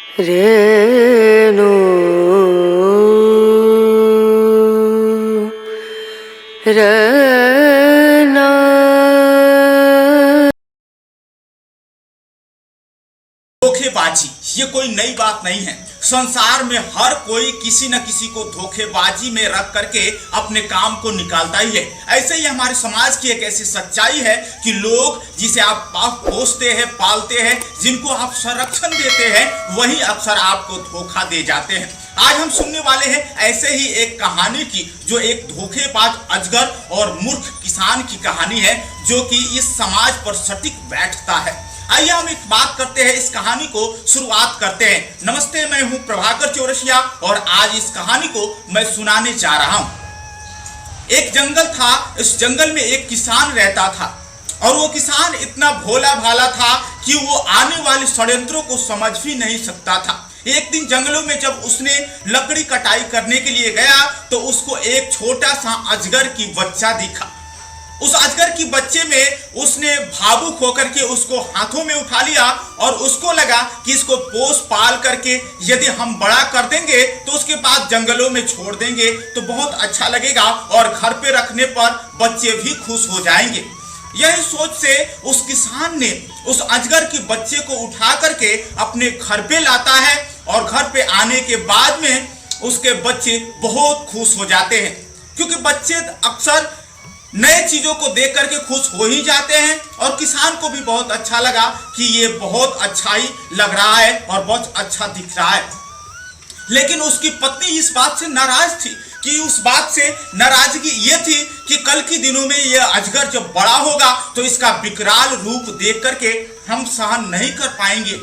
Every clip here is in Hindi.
रेणु रैना। धोखेबाजी ये कोई नई बात नहीं है। संसार में हर कोई किसी न किसी को धोखेबाजी में रख करके अपने काम को निकालता ही है। ऐसे ही हमारे समाज की एक ऐसी सच्चाई है कि लोग जिसे आप पोसते हैं, पालते हैं, जिनको आप संरक्षण देते हैं, वही अक्सर आपको धोखा दे जाते हैं। आज हम सुनने वाले हैं ऐसे ही एक कहानी की, जो एक धोखेबाज अजगर और मूर्ख किसान की कहानी है, जो कि इस समाज पर सटीक बैठता है। आइए हम एक बात करते हैं, इस कहानी को शुरुआत करते हैं। नमस्ते, मैं हूं प्रभाकर चौरसिया और आज इस कहानी को मैं सुनाने जा रहा हूं। एक जंगल था, इस जंगल में एक किसान रहता था और वो किसान इतना भोला भाला था कि वो आने वाले षड्यंत्रों को समझ भी नहीं सकता था। एक दिन जंगलों में जब उसने लकड़ी कटाई करने के लिए गया तो उसको एक छोटा सा अजगर की बच्चा दिखा। उस अजगर की बच्चे में उसने भावुक होकर के उसको हाथों में उठा लिया और उसको लगा कि इसको पोस पाल करके यदि हम बड़ा कर देंगे तो उसके बाद जंगलों में छोड़ देंगे तो बहुत अच्छा लगेगा और घर पे रखने पर बच्चे भी खुश हो जाएंगे। यही सोच से उस किसान ने उस अजगर की बच्चे को उठा करके अपने घर पे लाता है और घर पे आने के बाद में उसके बच्चे बहुत खुश हो जाते हैं, क्योंकि बच्चे अक्सर नए चीजों को देख करके खुश हो ही जाते हैं। और किसान को भी बहुत अच्छा लगा कि ये बहुत अच्छा ही लग रहा है और बहुत अच्छा दिख रहा है। लेकिन उसकी पत्नी इस बात से नाराज थी कि उस बात से नाराजगी ये थी कि कल के दिनों में ये अजगर जब बड़ा होगा तो इसका विकराल रूप देख करके हम सहन नहीं कर पाएंगे,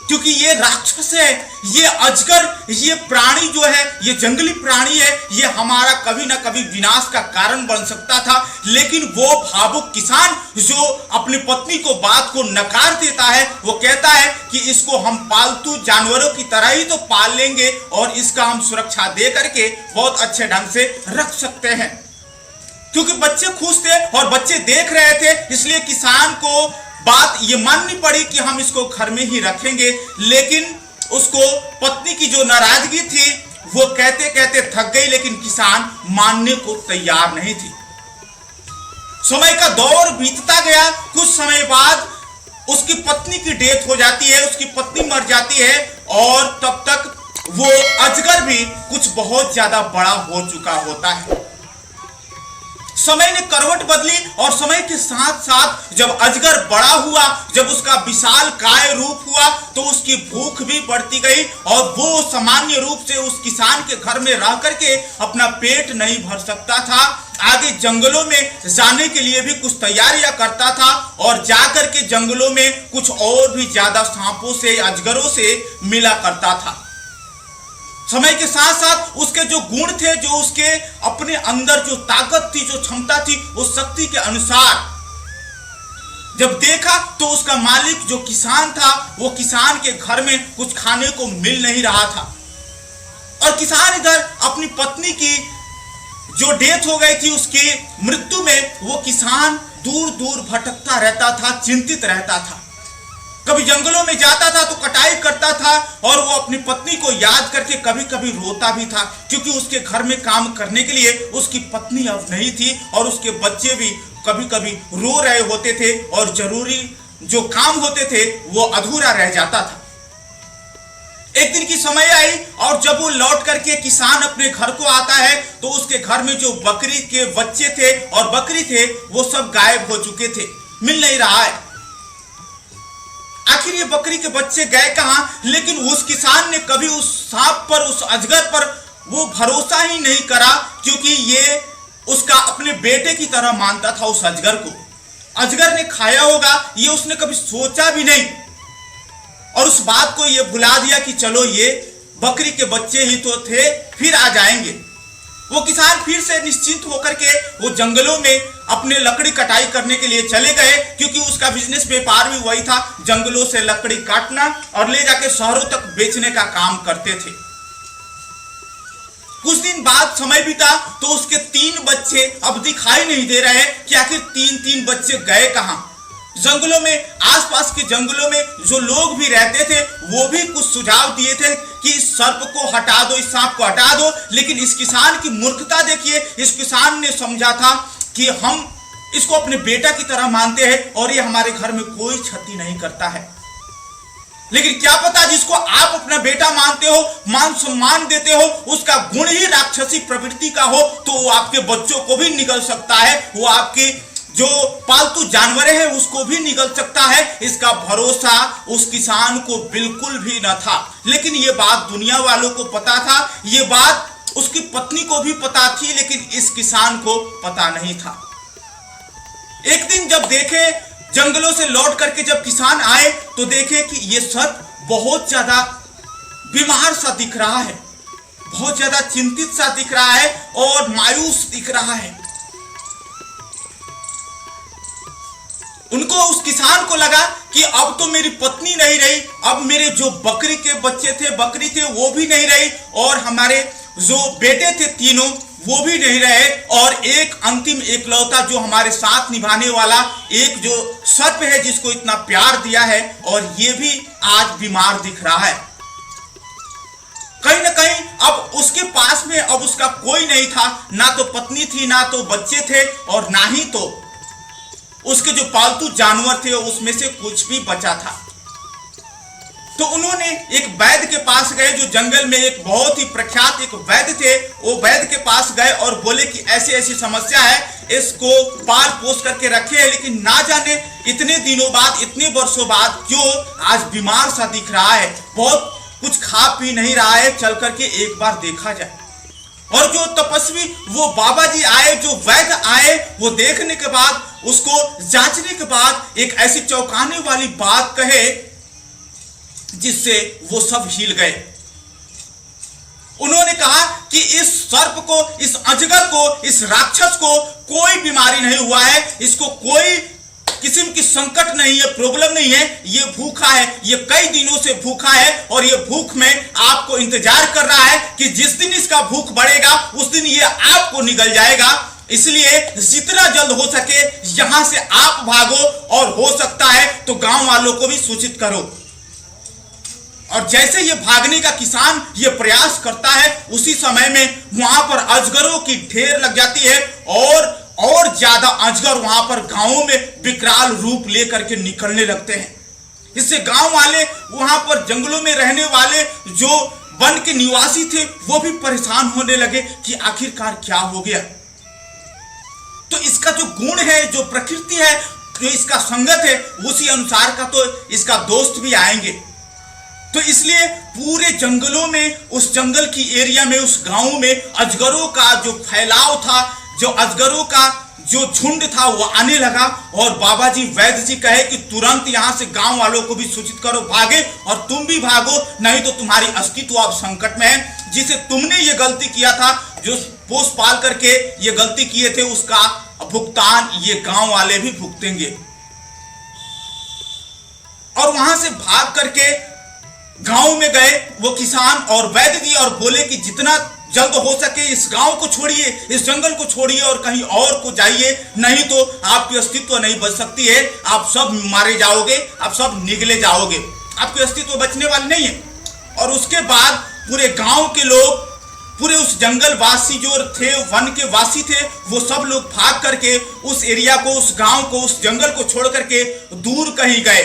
क्योंकि ये राक्षस है, ये अजगर, ये प्राणी जो है, ये जंगली प्राणी है, ये हमारा कभी ना कभी विनाश का कारण बन सकता था। लेकिन वो भावुक किसान जो अपनी पत्नी को बात को नकार देता है, वो कहता है कि इसको हम पालतू जानवरों की तरह ही तो पाल लेंगे और इसका हम सुरक्षा दे करके बहुत अच्छे ढंग से रख सकते हैं। क्योंकि बच्चे खुश थे और बच्चे देख रहे थे, इसलिए किसान को बात ये माननी पड़ी कि हम इसको घर में ही रखेंगे। लेकिन उसको पत्नी की जो नाराजगी थी वो कहते कहते थक गई, लेकिन किसान मानने को तैयार नहीं थी। समय का दौर बीतता गया। कुछ समय बाद उसकी पत्नी की डेथ हो जाती है, उसकी पत्नी मर जाती है और तब तक वो अजगर भी कुछ बहुत ज्यादा बड़ा हो चुका होता है। समय ने करवट बदली और समय के साथ साथ जब अजगर बड़ा हुआ, जब उसका विशाल काय रूप हुआ, तो उसकी भूख भी बढ़ती गई और वो सामान्य रूप से उस किसान के घर में रह करके अपना पेट नहीं भर सकता था। आगे जंगलों में जाने के लिए भी कुछ तैयारियां करता था और जाकर के जंगलों में कुछ और भी ज्यादा सांपों से, अजगरों से मिला करता था। समय के साथ साथ उसके जो गुण थे, जो उसके अपने अंदर जो ताकत थी, जो क्षमता थी, उस शक्ति के अनुसार जब देखा तो उसका मालिक जो किसान था, वो किसान के घर में कुछ खाने को मिल नहीं रहा था और किसान इधर अपनी पत्नी की जो डेथ हो गई थी, उसकी मृत्यु में वो किसान दूर दूर भटकता रहता था, चिंतित रहता था। कभी जंगलों में जाता था तो कटाई करता था और वो अपनी पत्नी को याद करके कभी कभी रोता भी था, क्योंकि उसके घर में काम करने के लिए उसकी पत्नी अब नहीं थी और उसके बच्चे भी कभी कभी रो रहे होते थे और जरूरी जो काम होते थे वो अधूरा रह जाता था। एक दिन की समय आई और जब वो लौट करके किसान अपने घर को आता है तो उसके घर में जो बकरी के बच्चे थे और बकरी थे वो सब गायब हो चुके थे, मिल नहीं रहा है। आखिर ये बकरी के बच्चे गए कहां? लेकिन उस किसान ने कभी उस सांप पर, उस अजगर पर वो भरोसा ही नहीं करा, क्योंकि ये उसका अपने बेटे की तरह मानता था उस अजगर को। अजगर ने खाया होगा ये उसने कभी सोचा भी नहीं और उस बात को ये भुला दिया कि चलो ये बकरी के बच्चे ही तो थे, फिर आ जाएंगे। वो किसान फिर से निश्चिंत होकर के वो जंगलों में अपने लकड़ी कटाई करने के लिए चले गए, क्योंकि उसका बिजनेस व्यापार भी वही था, जंगलों से लकड़ी काटना और ले जाके शहरों तक बेचने का काम करते थे। कुछ दिन बाद समय बीता तो उसके 3 बच्चे अब दिखाई नहीं दे रहे कि आखिर 3 बच्चे गए कहां। जंगलों में, आसपास के जंगलों में जो लोग भी रहते थे वो भी कुछ सुझाव दिए थे कि इस सर्प को हटा दो, इस सांप को हटा दो। लेकिन इस किसान की मूर्खता देखिए, इस किसान ने समझा था कि हम इसको अपने बेटा की तरह मानते हैं और ये हमारे घर में कोई क्षति नहीं करता है। लेकिन क्या पता जिसको आप अपना बेटा मानते हो, मान सम्मान देते हो, उसका गुण ही राक्षसी प्रवृत्ति का हो, तो वो आपके बच्चों को भी निगल सकता है, वो आपके जो पालतू जानवर है उसको भी निगल सकता है। इसका भरोसा उस किसान को बिल्कुल भी न था। लेकिन ये बात दुनिया वालों को पता था, ये बात उसकी पत्नी को भी पता थी, लेकिन इस किसान को पता नहीं था। एक दिन जब देखे, जंगलों से लौट करके जब किसान आए तो देखे कि ये सर्प बहुत ज्यादा बीमार सा दिख रहा है, बहुत ज्यादा चिंतित सा दिख रहा है और मायूस दिख रहा है। उनको, उस किसान को लगा कि अब तो मेरी पत्नी नहीं रही, अब मेरे जो बकरी के बच्चे थे, बकरी थे, वो भी नहीं रही, और हमारे जो बेटे थे तीनों वो भी नहीं रहे, और एक अंतिम एकलौता जो हमारे साथ निभाने वाला एक जो सर्प है जिसको इतना प्यार दिया है, और ये भी आज बीमार दिख रहा है। कहीं ना कहीं अब उसके पास में अब उसका कोई नहीं था, ना तो पत्नी थी, ना तो बच्चे थे, और ना ही तो उसके जो पालतू जानवर थे उसमें से कुछ भी बचा था। तो उन्होंने एक वैद्य के पास गए, जो जंगल में एक बहुत ही प्रख्यात एक वैद्य थे, वो वैद्य के पास गए और बोले कि ऐसी ऐसी समस्या है, इसको पाल पोस करके रखे है, लेकिन ना जाने इतने दिनों बाद, इतने वर्षों बाद क्यों आज बीमार सा दिख रहा है, बहुत कुछ खा पी नहीं रहा है, चल करके एक बार देखा जाए। और जो तपस्वी वो बाबा जी आए, जो वैद्य आए, वो देखने के बाद, उसको जांचने के बाद एक ऐसी चौंकाने वाली बात कहे जिससे वो सब हिल गए। उन्होंने कहा कि इस सर्प को, इस अजगर को, इस राक्षस को कोई बीमारी नहीं हुआ है, इसको कोई किस्म की संकट नहीं है, प्रॉब्लम नहीं है, ये भूखा है, ये कई दिनों से भूखा है, और ये भूख में आपको इंतजार कर रहा है कि जिस दिन इसका भूख बढ़ेगा उस दिन ये आपको निगल जाएगा। इसलिए जितना जल्द हो सके यहां से आप भागो, और हो सकता है तो गांव वालों को भी सूचित करो। और जैसे ये भागने का किसान ये प्रयास करता है, उसी समय में वहां पर अजगरों की ढेर लग जाती है, और ज्यादा अजगर वहां पर गांवों में विकराल रूप लेकर के निकलने लगते हैं। इससे गांव वाले, वहां पर जंगलों में रहने वाले जो वन के निवासी थे वो भी परेशान होने लगे कि आखिरकार क्या हो गया। तो इसका जो गुण है, जो प्रकृति है, जो इसका संगत है, उसी अनुसार का तो इसका दोस्त भी आएंगे। तो इसलिए पूरे जंगलों में, उस जंगल की एरिया में, उस गांव में अजगरों का जो फैलाव था, जो अजगरों का जो झुंड था वो आने लगा। और बाबा जी, वैद्य जी कहे कि तुरंत यहां से गांव वालों को भी सूचित करो, भागे, और तुम भी भागो, नहीं तो तुम्हारी अस्तित्व अब संकट में है। जिसे तुमने ये गलती किया था, जो पोस पाल करके ये गलती किए थे, उसका भुगतान ये गांव वाले भी भुगतेंगे। और वहां से भाग करके गांव में गए वो किसान और वैद्य जी, और बोले कि जितना जल्द हो सके इस गांव को छोड़िए, इस जंगल को छोड़िए और कहीं और को जाइए, नहीं तो आपकी अस्तित्व नहीं बच सकती है, आप सब मारे जाओगे, आप सब निगले जाओगे, आपकी अस्तित्व बचने वाली नहीं है। और उसके बाद पूरे गांव के लोग, पूरे उस जंगल वासी जो थे, वन के वासी थे, वो सब लोग भाग करके उस एरिया को, उस गांव को, उस जंगल को छोड़ करके दूर कहीं गए।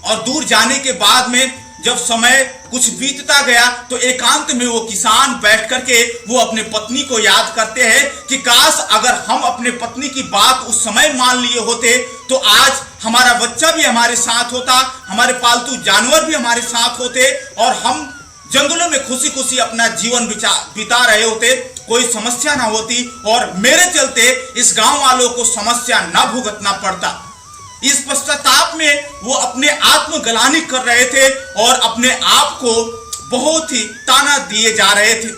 और दूर जाने के बाद में जब समय कुछ बीतता गया तो एकांत में वो किसान बैठ करके वो अपने पत्नी को याद करते हैं कि काश अगर हम अपने पत्नी की बात उस समय मान लिए होते तो आज हमारा बच्चा भी हमारे साथ होता, हमारे पालतू जानवर भी हमारे साथ होते, और हम जंगलों में खुशी खुशी अपना जीवन बिता रहे होते, कोई समस्या ना होती, और मेरे चलते इस गांव वालों को समस्या ना भुगतना पड़ता। इस पश्चाताप में वो अपने आत्मग्लानि कर रहे थे और अपने आप को बहुत ही ताना दिए जा रहे थे।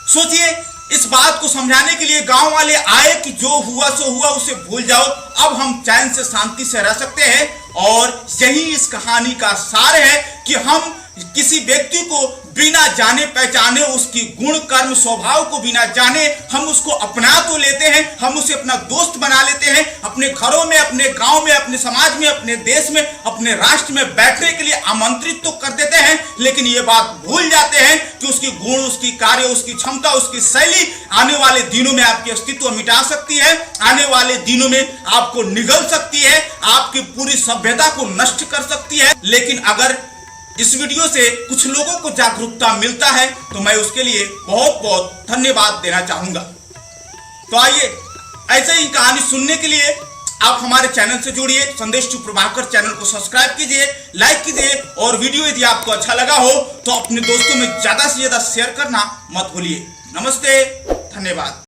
सोचिए, इस बात को समझाने के लिए गांव वाले आए कि जो हुआ सो हुआ, उसे भूल जाओ, अब हम चैन से, शांति से रह सकते हैं। और यही इस कहानी का सार है कि हम किसी व्यक्ति को बिना जाने पहचाने, उसकी गुण कर्म स्वभाव को बिना जाने हम उसको अपना तो लेते हैं, हम उसे अपना दोस्त बना लेते हैं, अपने घरों में, अपने गांव में, अपने समाज में, अपने देश में, अपने राष्ट्र में बैठने के लिए आमंत्रित तो कर देते हैं, लेकिन ये बात भूल जाते हैं कि उसकी गुण, उसकी कार्य, उसकी क्षमता, उसकी शैली आने वाले दिनों में आपके अस्तित्व मिटा सकती है, आने वाले दिनों में आपको निगल सकती है, आपकी पूरी सभ्यता को नष्ट कर सकती है। लेकिन अगर इस वीडियो से कुछ लोगों को जागरूकता मिलता है तो मैं उसके लिए बहुत बहुत धन्यवाद देना चाहूंगा। तो आइए, ऐसे ही कहानी सुनने के लिए आप हमारे चैनल से जुड़िए, संदेश टू प्रभाकर चैनल को सब्सक्राइब कीजिए, लाइक कीजिए, और वीडियो यदि आपको अच्छा लगा हो तो अपने दोस्तों में ज्यादा से ज्यादा शेयर करना मत भूलिए। नमस्ते, धन्यवाद।